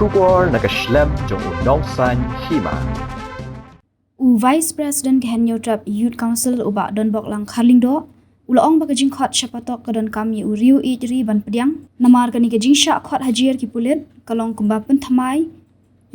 Shubor nakaslem jong unongsan hima. Vice President Henyo Trap Youth Council ubak don bok lang Karlingdo ulaong baka jing khot syapatok ke don kami uriu ijri ban pediang namar kani ke jing syak khot hajir ki pulit kalong kumba pen thamai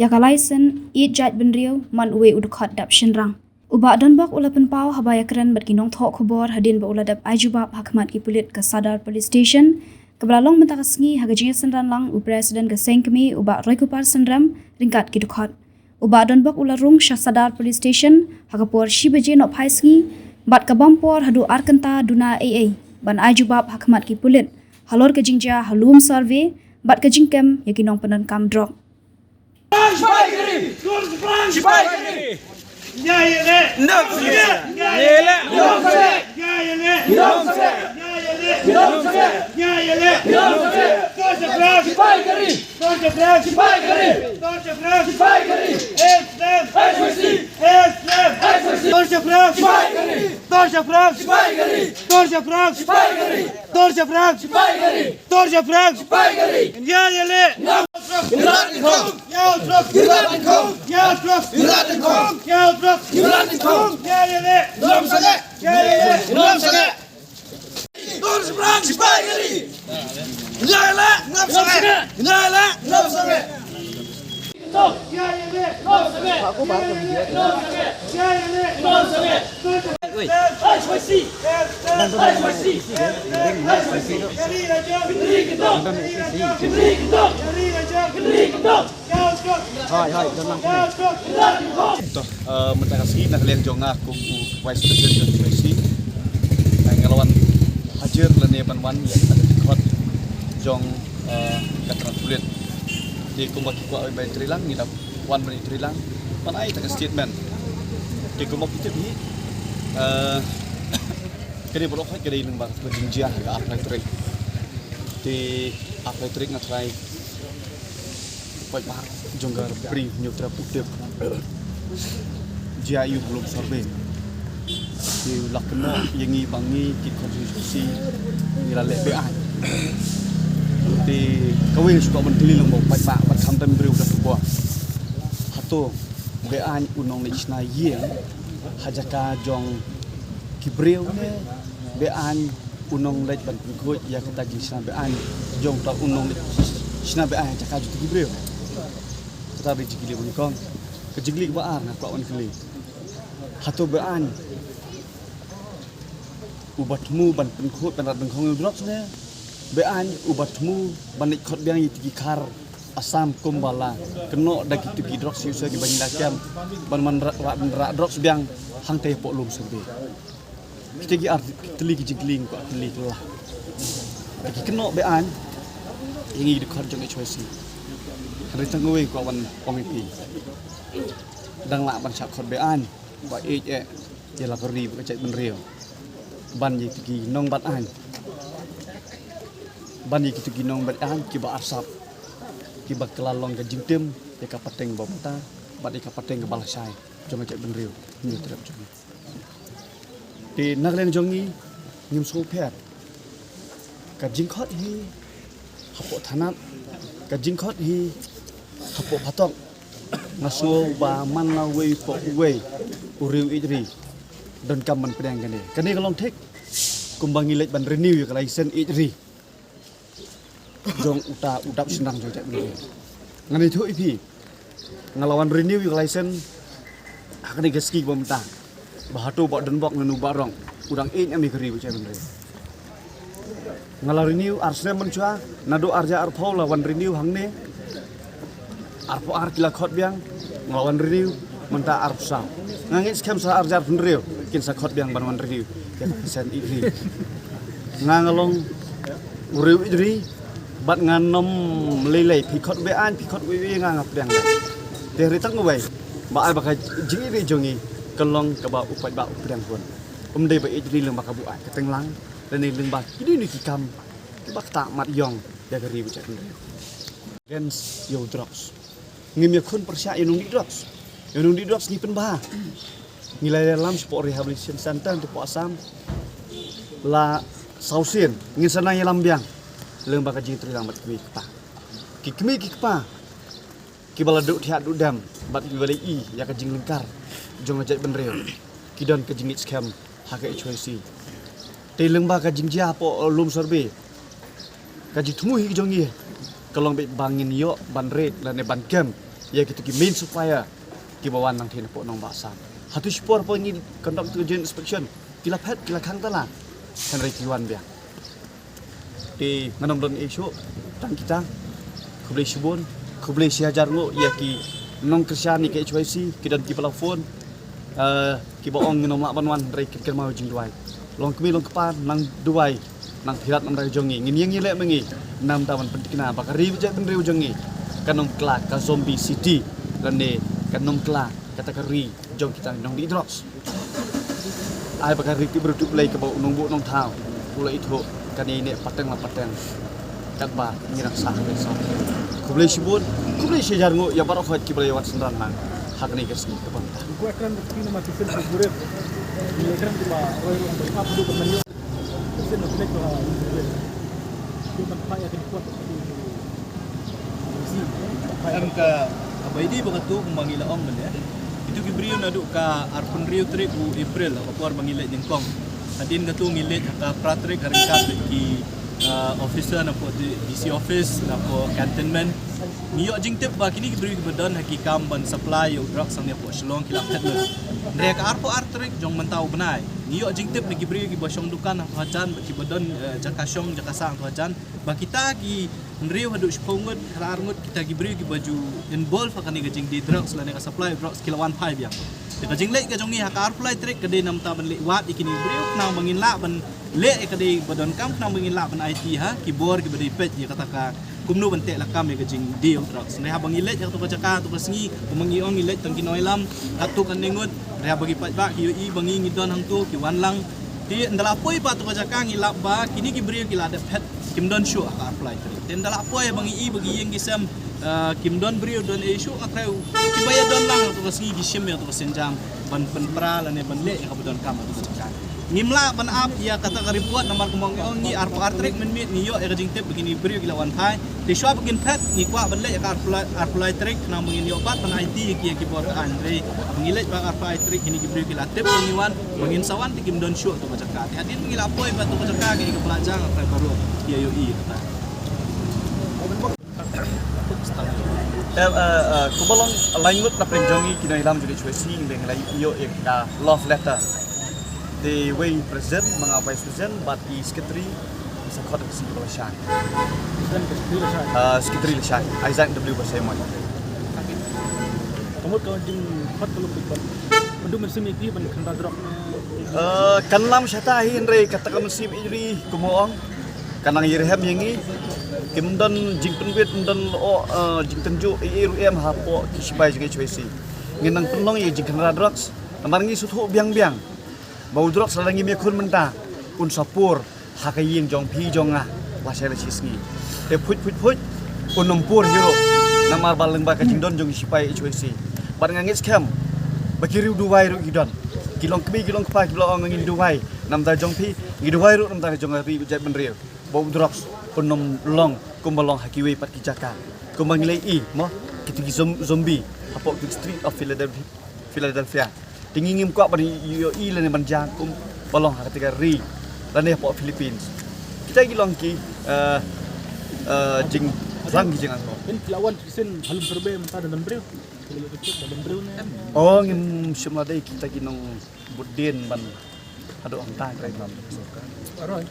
ya kalaisen id jat ben riu man uwe ud khot dap shinrang ubak don bok ula pen pau habaya keren bat kinong thok khobor hadin ba ula dap ajubab hakmat ki pulit ke Sadar Police Station kebelalong mentakasngi haga jing senran lang u President ke sengkemi ubak rekupar senram ringkat ki khot Uba don bak ula rung Sadar Police Station hakapor shibaje no phaisngi bat kabampor hadu arkanta duna AA ban ajubab hakmat ki pulit halor ke jingja halum survey bat ke jingkem yakinong penan kam drop mentakasi nak liang jong aku Vice President Messi ngelawan hajar lene ban yang ada di kot jong katran kulit di kumbak ku ai trilang ni dah wan bani trilang pan ai tak statement di kumbak itu ni kini boleh kau kini lembang berjinjah ke apa trik di apa trik nak try baik jonggar beri nyutra putih JIU belum survey di lakna yang ni bangi di konstitusi nilai BI di kawin suka menteri lembong baik bat kampen beri udah sebuah hatu BI unong ni isna yang hajaka jong kibreu ne BI unong lej ban pengkut ya kita jisna BI jong tak unong isna BI hajaka juti kibreu tapi jigili bunikong kejigli baar nak kawan keli hatu bean ubatmu ban pengkut ban bengkong drop ne bean ubatmu ban ikot biang yiti kar asam kumbala keno dagi tugi drop siusa gi bani lakiam ban man ra drop biang hang teh pok lum sebe kita gi art teli jigling ko teli telah dagi keno bean ingi di kor jong choice hari tengwe ko wan komiti dang la ban chak khot bean ba e je la kori ba chat ben reo ban yi tigi nong bat an ban yi tigi nong bat an ki ba asap ki ba kelalong ke jingtem e ka pateng ba mata ba e ka pateng ke balasai jong chat ben reo ni terap jong di naglen jongi nim so phet ka jingkhot hi hapo thanat ka jingkhot hi hapo patok ngasuh ba man la we po we uriu ijri don kaman pedang kane kalau tek kumbang ilek ban renew ya license ijri jong udap senang jong cak beli ngani thu ipi ngalawan renew ya license akane geski bomta bahatu bok den bok nenu barong udang ami keri cak beli ngala renew arsne mencua nado arja arpau lawan renew hangne arpo ar kila khot biang nglawan riu menta arpsa ngangit scam sa arjar riu kin sa khot biang banwan riu ya sen idri ngangalong riu idri bat nganom lelei pi khot bean pi khot wi ngangap biang de ri tak ngwai ba ai ba jing ri jongi kelong ka ba upai ba biang pun de ba idri leng ba ka bu ai ka tenglang dan ni leng ba ini ni kikam ba ta mat yong ya ka riu cak gens yo drops ngimya kun persya yang di drops ni penbah nilai dalam sport rehabilitation center untuk Asam la sausin ngin sana yang lambiang leng baka jing trilang mat kmi pa ki kmi ki pa Kibala duk tiak duk dam, bat kibala i ya ka jing lengkar. Jong ajak benreu. Kidon ka jing scam haka HYC. Te lengba ka jing jia po lum sorbe. Ka jing tumu hi jong ye. Kalong be bangin yo ban red lan ban kem. Ya gitu ki main supaya kibawan nang tin po nong basa. Hatu spor po ni conduct to inspection. Kila pet kila khang tala. Kan rei kiwan bia. Di nganom don isu tang kita kublai shibun kublai siajar ngo ya ki nong kristiani ke HYC kidan ki telefon ki baong nganom mak banwan rei kin mau jing duai long kemi long kepan nang duai nang hirat nang rai jongi ngin yang le mengi nam taman pentikna bakari bijak benreu jongi kanong kla ka zombie city lane kanong kla kata kari jong kita nong di drops ai bakari ki berduk lay ke bau nong bu nong thau pula itu kan ini pateng kat ba ngirak sah besok kublai shibun kublai siajar ngo ya barok ki boleh wat sendran nang hak ni kesni ke bang Gua akan begini mati sen berburet. Ini kan cuma roy roy untuk apa dulu menyo. Sen nak naik lah. Cuma pak yang kuat itu. Am ka abaidi bagatu mangila ong men ya. Itu gibriu nadu ka arpun riu trek u April apor mangila jengkong. Hadin gatu ngilet ka pratrek haringkat ki officer na po DC office na po cantonment niyo jing tip ba kini gibriu gibadan hakikam ban supply u drugs ang po shlong kilap hetler rek arpo artrek jong mentau benai niyo jing tip ni gibriu gibasyong dukan ang hajan gibadan jakasyong jakasang hajan ba kita gi nriu hadu shpongut hararngut kita gibriu gibaju involve kan ni jing di drugs la ni supply drugs kilawan 5 yang kajing lek ka jongi hakar fly trick kade nam ta ban lek wat ikini briu nang mangin la ban lek kade badon kam nang mangin la ban IT ha keyboard ki bade pet ya kata ka kumnu ban tek la kam ya kajing deal drugs ne ha bangi lek ya to ka jaka to ka sngi mangi on lek tang kinoi lam atu kan ningut re bagi pat ba ki i bangi ngidon hang tu ki wan lang ti ndala poi pa to ka jaka ngilap ba kini ki briu ki la de pet kim don show hakar fly trick ten ndala poi bangi i bagi yang gisam kim don brio don issue atreu kibaya don lang to kasi gishim ya to senjam ban pra la ne ban le ka don kam to ka ngimla ban ap ya kata ka report namar kumong ni arpo artrek men mit ni yo e jing tep begini brio gilawan thai de shwa begin pet ni kwa ban le ka arpo trek na mungin yo pat ban IT ki keyboard andre ngile ba arpo trek ini brio gila tep ni wan mungin sawan ti kim don show to ka hadin ngila poi ba to ka ke pelajang baru ya yo i kubalong langut na prenjongi kinai lam jadi HYC dengan lai iyo ka love letter the way president mga vice president but the secretary sa khot si Malaysia Dan kesempatan. secretary Malaysia Isaac W Basemon Kamu kalau jing hot kalau pikir. Mendung mesin ini ban kena drop. kanlam syata hin re kata musim iri kumoong kanang yirhem yangi kimdan jing penwit dan jing tenju IRM hapo kisbai jing HYC nginang penong ye jing kena drugs namarngi suthu biang-biang bau drugs lalangi mekun menta un sapur hakayin jong pi jonga wasela sisngi te put un numpur hero namar baleng ba ka jing don jong sipai HYC bar ngangit scam bakiriu duwai ru gidon kilong kebi kilong kepa kilong ngin duwai nam ta jong pi giduwai ru nam ta jong ri bijak benreu bau drugs penom long kumbalong hakiwe pat kijaka kumbangilai i mo kitigi zombie apa di street of Philadelphia tingingim kwa bani yo i lane banjang kum balong ketika ri lane apa Philippines kita gilong ki jing rang jing angko Kan lawan sen halum serbe mentah dan breu. Kalau kecil dan breu ne. oh ngim simladai kita ginong budin ban ado ang ta krai nam Aroy.